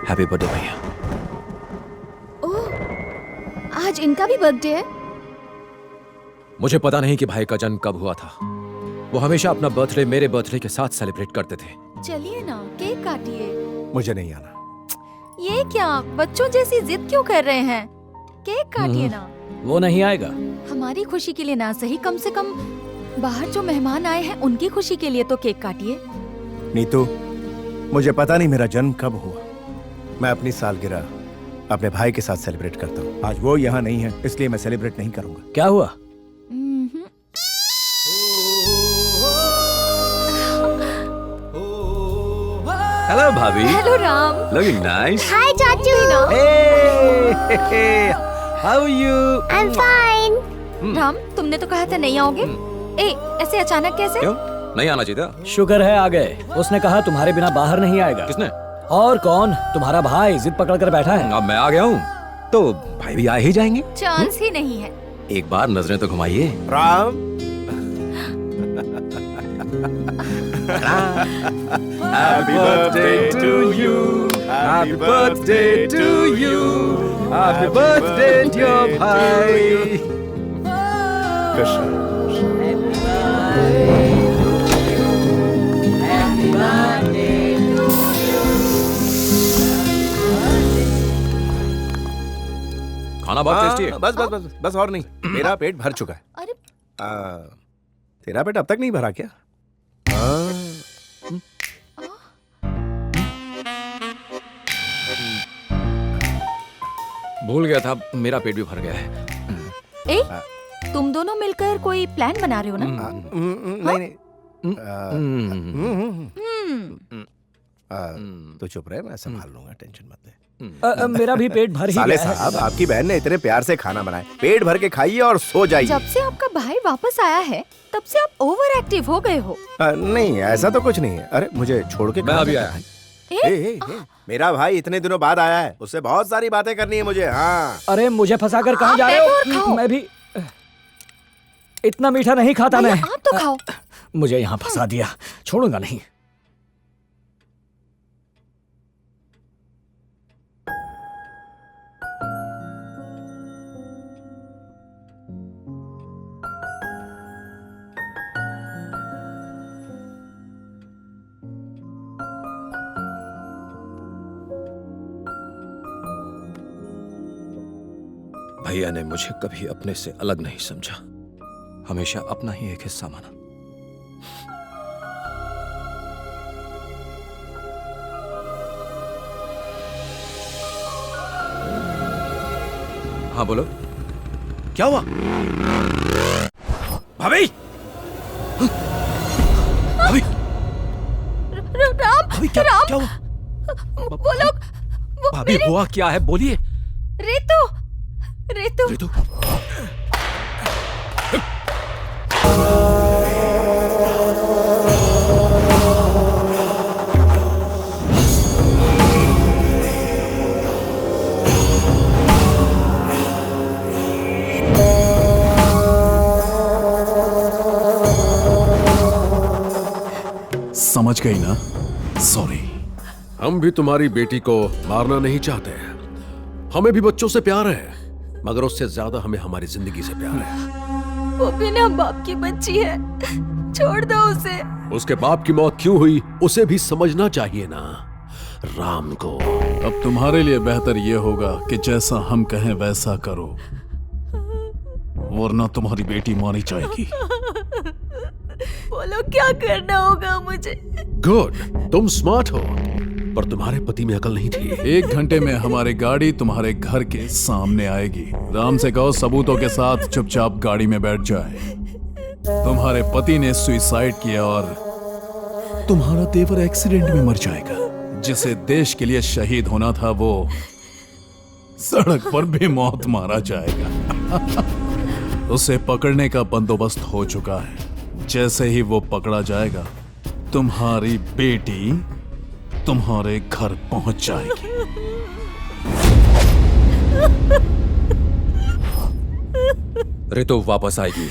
Happy birthday भैया। ओह, आज इनका भी बर्थडे है? मुझे पता नहीं कि भाई का जन्म कब हुआ था। वो हमेशा अपना बर्थडे मेरे बर्थडे के साथ सेलिब्रेट करते थे। चलिए ना, केक काटिए। मुझे नहीं आना। ये क्या, बच्चों जैसी जिद क्यों कर रहे हैं? केक काटिए ना। वो नहीं आएगा। हमारी खुशी के लिए ना सही, कम से कम बाहर जो मेहमान आए हैं उनकी खुशी के लिए तो केक काटिए। नीतू, मुझे पता नहीं मेरा जन्म कब हुआ। मैं अपनी सालगिरह अपने भाई के साथ सेलिब्रेट करता हूँ। आज वो यहाँ नहीं है, इसलिए मैं सेलिब्रेट नहीं करूंगा। क्या हुआ? हेलो भाभी। Hello Ram. Looking nice. Hi चाचू। How are you? I am fine. Ram, तुमने तो कहा था नहीं आओगे। ऐसे अचानक कैसे? क्यों नहीं आना चाहिए था? शुक्र है आ गए। उसने कहा तुम्हारे बिना बाहर नहीं आएगा। किसने? और कौन? तुम्हारा भाई जिद पकड़ कर बैठा है। अब मैं आ गया हूँ तो भाई भी आ ही जाएंगे। चांस ही नहीं है। एक बार नजरें तो घुमाइए। Ram, Happy birthday to you. Happy birthday to you. Happy birthday dear भाई। खुश खाना बहुत टेस्टी है। बस बस बस बस और नहीं, मेरा पेट भर चुका है। अरे तेरा पेट अब तक नहीं भरा क्या? भूल गया था, मेरा पेट भी भर गया है। तुम दोनों मिलकर कोई प्लान बना रहे हो ना? नहीं नहीं, तो चुप रहे, मैं संभाल लूंगा, टेंशन मत ले। मेरा भी पेट भर ही साले गया है। साहब, आपकी बहन ने इतने प्यार से खाना बनाया, पेट भर के खाइए और सो जाइए। जब से आपका भाई वापस आया है तब से आप ओवर एक्टिव हो गए हो। नहीं, ऐसा तो कुछ नहीं है। अरे मुझे छोड़ के मैं कहाँ अभी जाता आया। है? मेरा भाई इतने दिनों बाद आया है, उससे बहुत सारी बातें करनी है मुझे। हाँ, अरे मुझे फंसा कर कहाँ आप जा रहे देखो और हो? खाओ। मैं भी इतना मीठा नहीं खाता मैं। भैया, आप तो खाओ। मुझे यहाँ फंसा दिया, छोड़ूंगा नहीं। भैया ने मुझे कभी अपने से अलग नहीं समझा, हमेशा अपना ही एक हिस्सा माना। हाँ बोलो, क्या हुआ? भाभी, भाभी, राम, भाभी क्या राम, क्या हुआ? वो लोग, भाभी हुआ क्या है, बोलिए। रेतु, रेतु, रितु, समझ गई ना? सॉरी। हम भी तुम्हारी बेटी को मारना नहीं चाहते। हमें भी बच्चों से प्यार है, मगर उससे ज्यादा हमें हमारी जिंदगी से प्यार है। वो बिना बाप की बच्ची है, छोड़ दो उसे। उसके बाप की मौत क्यों हुई उसे भी समझना चाहिए ना राम को। अब तुम्हारे लिए बेहतर ये होगा कि जैसा हम कहें वैसा करो, वरना तुम्हारी बेटी मारी जाएगी। बोलो क्या करना होगा मुझे? गुड, तुम स्मार्ट हो, पर तुम्हारे पति में अकल नहीं थी। 1 घंटे में हमारी गाड़ी तुम्हारे घर के सामने आएगी। राम से कहो सबूतों के साथ चुपचाप गाड़ी में बैठ जाए। तुम्हारे पति ने सुसाइड किया और तुम्हारा देवर एक्सीडेंट में मर जाएगा। जिसे देश के लिए शहीद होना था वो सड़क पर भी मौत मारा जाएगा। उसे पकड़ने का बंदोबस्त हो चुका है। जैसे ही वो पकड़ा जाएगा, तुम्हारी बेटी तुम्हारे घर पहुंच जाएगी। रितु वापस आएगी।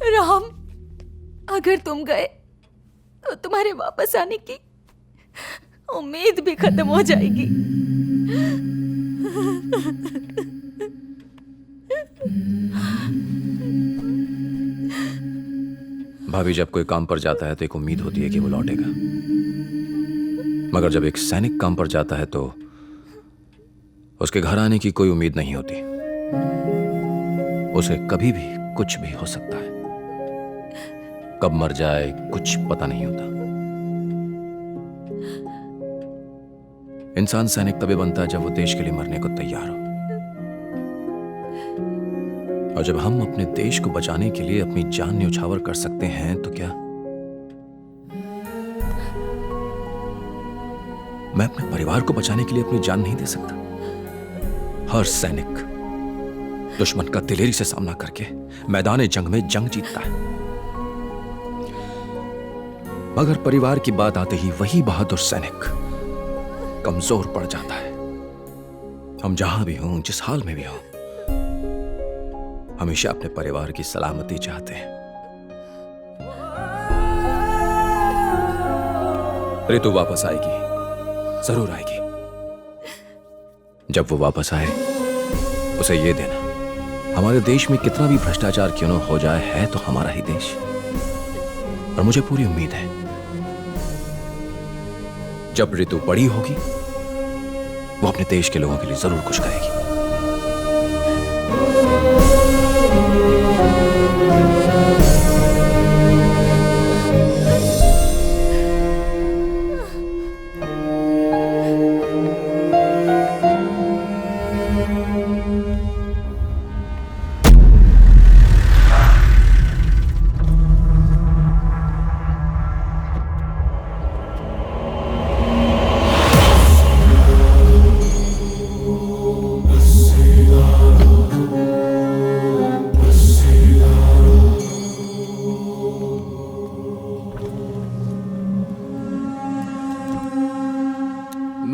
राम, अगर तुम गए तो तुम्हारे वापस आने की उम्मीद भी खत्म हो जाएगी। भाभी, जब कोई काम पर जाता है तो एक उम्मीद होती है कि वो लौटेगा, मगर जब एक सैनिक काम पर जाता है तो उसके घर आने की कोई उम्मीद नहीं होती। उसे कभी भी कुछ भी हो सकता है, कब मर जाए कुछ पता नहीं होता। इंसान सैनिक तभी बनता है जब वो देश के लिए मरने को तैयार हो। और जब हम अपने देश को बचाने के लिए अपनी जान न्यौछावर कर सकते हैं तो क्या मैं अपने परिवार को बचाने के लिए अपनी जान नहीं दे सकता? हर सैनिक दुश्मन का दिलेरी से सामना करके मैदान जंग में जंग जीतता है, मगर परिवार की बात आते ही वही बहादुर सैनिक कमजोर पड़ जाता है। हम जहां भी हों, जिस हाल में भी हों, हमेशा अपने परिवार की सलामती चाहते हैं। ऋतु वापस आएगी, जरूर आएगी। जब वो वापस आए उसे ये देना, हमारे देश में कितना भी भ्रष्टाचार क्यों न हो जाए, है तो हमारा ही देश। और मुझे पूरी उम्मीद है जब ऋतु बड़ी होगी वो अपने देश के लोगों के लिए जरूर कुछ करेगी।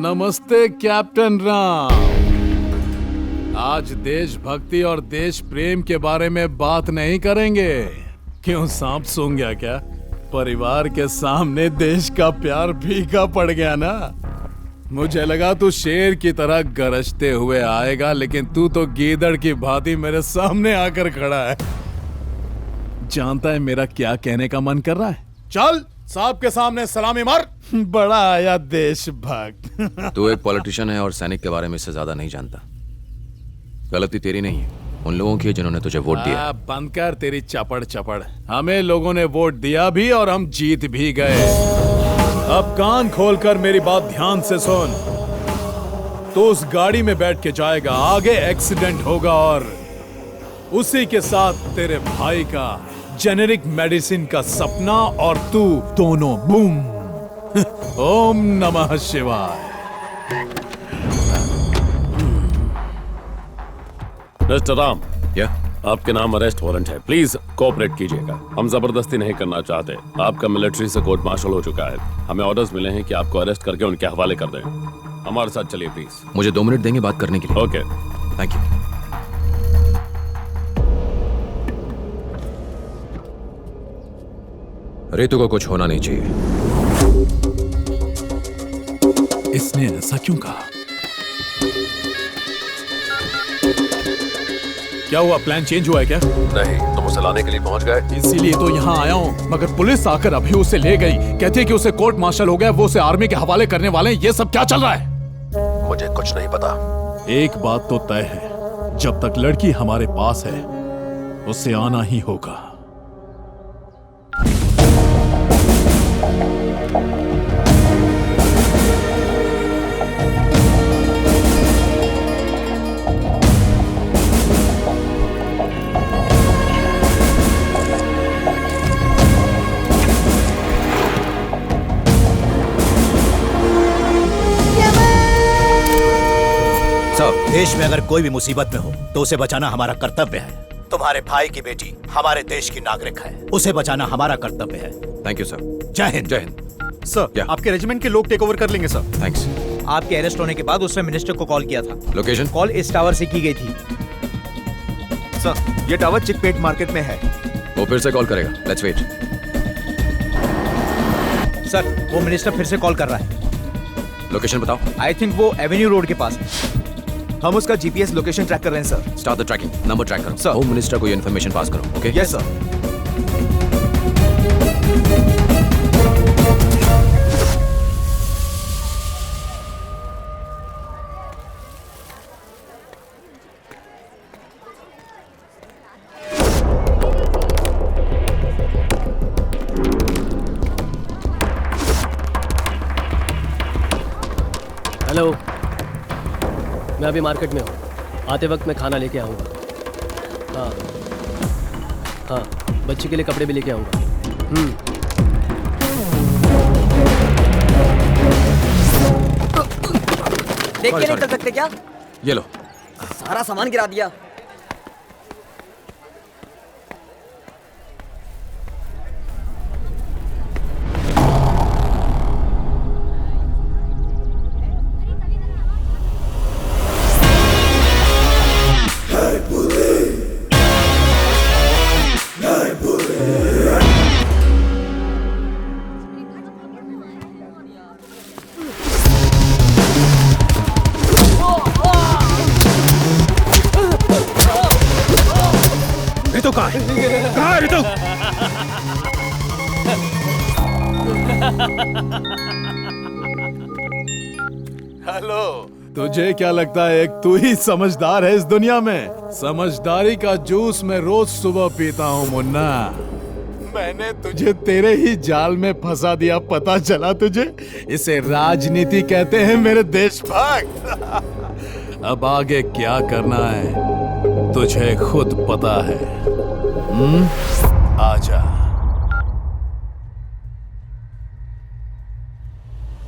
नमस्ते कैप्टन राम। आज देशभक्ति और देश प्रेम के बारे में बात नहीं करेंगे। क्यों, सांप सूंघ गया क्या? परिवार के सामने देश का प्यार फीका पड़ गया ना। मुझे लगा तू शेर की तरह गरजते हुए आएगा, लेकिन तू तो गीदड़ की भांति मेरे सामने आकर खड़ा है। जानता है मेरा क्या कहने का मन कर रहा है? चल साहब के सामने सलामी मार। बड़ा आया देशभक्त। तू एक पॉलिटिशियन है और सैनिक के बारे में इससे ज्यादा नहीं जानता। गलती तेरी नहीं है, उन लोगों की जिन्होंने तुझे वोट दिया। बंद कर तेरी चपड़ चपड़। हमें लोगों ने वोट दिया भी और हम जीत भी गए। अब कान खोलकर मेरी बात ध्यान से सुन। तो उस गाड़ी में बैठ के जाएगा, आगे एक्सीडेंट होगा और उसी के साथ तेरे भाई का जेनेरिक मेडिसिन का सपना और तू दोनों बूम। ओम नमः शिवाय। मिस्टर राम, क्या? आपके नाम अरेस्ट वारंट है। प्लीज कोऑपरेट कीजिएगा। हम जबरदस्ती नहीं करना चाहते। आपका मिलिट्री से कोर्ट मार्शल हो चुका है। हमें ऑर्डर्स मिले हैं कि आपको अरेस्ट करके उनके हवाले कर दें। हमारे साथ चलिए प्लीज। मुझे 2 मिनट देंगे बात करने के लिए? ओके। Thank you. ऋतु को कुछ होना नहीं चाहिए। इसने ऐसा क्यों कहा? क्या हुआ, प्लान चेंज हुआ है क्या? नहीं, तुम उसे लाने के लिए पहुंच गए। इसीलिए तो यहाँ आया हूँ, मगर पुलिस आकर अभी उसे ले गई। कहते हैं कि उसे कोर्ट मार्शल हो गया, वो उसे आर्मी के हवाले करने वाले हैं। ये सब क्या चल रहा है? मुझे कुछ नहीं पता। एक बात तो तय है, जब तक लड़की हमारे पास है उसे आना ही होगा। देश में अगर कोई भी मुसीबत में हो तो उसे बचाना हमारा कर्तव्य है। तुम्हारे भाई की बेटी हमारे देश की नागरिक है, उसे बचाना हमारा कर्तव्य है। Thank you sir. जय हिंद। जय हिंद। सर, क्या? आपके रेजिमेंट के लोग टेक ओवर कर लेंगे सर। थैंक्स। आपके अरेस्ट होने के बाद उसने मिनिस्टर को कॉल किया था। लोकेशन? कॉल इस टावर से की गई थी। सर ये टावर चिकपेट मार्केट में है। वो फिर से कॉल करेगा, लेट्स वेट। सर वो मिनिस्टर फिर से कॉल कर रहा है। लोकेशन बताओ। आई थिंक वो एवेन्यू रोड के पास है। हम उसका जीपीएस लोकेशन ट्रैक कर रहे हैं sir. Start the tracking, number track करो। Sir. होम मिनिस्टर को ये इन्फॉर्मेशन पास करो, ओके? Yes sir. हेलो, मैं अभी मार्केट में हूँ। आते वक्त मैं खाना लेके आऊँगा। हाँ हाँ, बच्चे के लिए कपड़े भी लेके आऊँगा। देख के नहीं चल सकते क्या? ये लो। सारा सामान गिरा दिया। रितु कहाँ है रितु? हेलो, तुझे क्या लगता है एक तू ही समझदार है इस दुनिया में? समझदारी का जूस मैं रोज सुबह पीता हूँ मुन्ना। मैंने तुझे तेरे ही जाल में फंसा दिया, पता चला तुझे? इसे राजनीति कहते हैं मेरे देशभक्त। अब आगे क्या करना है तुझे खुद पता है। आजा।